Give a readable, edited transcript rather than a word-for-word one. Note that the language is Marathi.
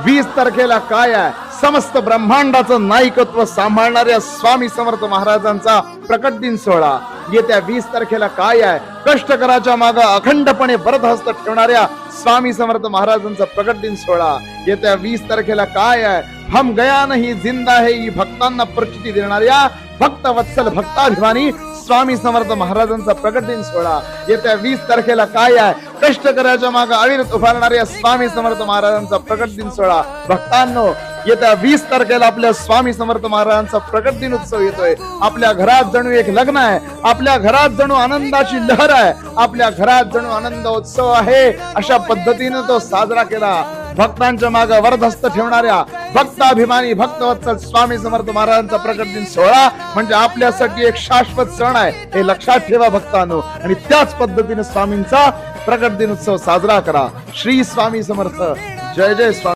20 तारखेला काय आहे, समस्त ब्रह्मांडाचं नायकत्व सांभाळणाऱ्या स्वामी समर्थ महाराजांचा प्रकट दिन सोहळा. येत्या 20 तारखेला काय आहे, कष्टकराच्या मागे अखंडपणे वरदहस्त ठेवणाऱ्या स्वामी समर्थ महाराजांचा प्रकट दिन सोहळा. येत्या 20 तारखेला काय आहे, हम गया नहीं जिंदा है ही भक्तांना प्रचिती देणाऱ्या भक्त वत्सल भक्ताभिमानी स्वामी समर्थ महाराजांचा प्रकट दिन सोहळा. येत्या 20 तारखेला काय आहे, कष्टकऱ्याच्या मागे अविरत उभारणाऱ्या स्वामी समर्थ महाराजांचा प्रकट दिन सोहळा. भक्तांनो, येत्या 20 तारखेला आपल्या स्वामी समर्थ महाराजांचा प्रकट दिन उत्सव येतोय. आपल्या घरात जणू एक लग्न आहे, आपल्या घरात जणू आनंदाची लहर आहे, आपल्या घरात जणू आनंद उत्सव आहे. अशा पद्धतीने तो साजरा केला. भक्तांच्या मागे वरदहस्त ठेवणाऱ्या भक्ताभिमानी भक्तवत्सल स्वामी समर्थ महाराजांचा प्रकट दिन सोहळा म्हणजे आपल्यासाठी एक शाश्वत सण आहे, हे लक्षात ठेवा भक्तांनो. आणि त्याच पद्धतीने स्वामींचा प्रकट दिन उत्सव साजरा करा. श्री स्वामी समर्थ. जय जय स्वामी.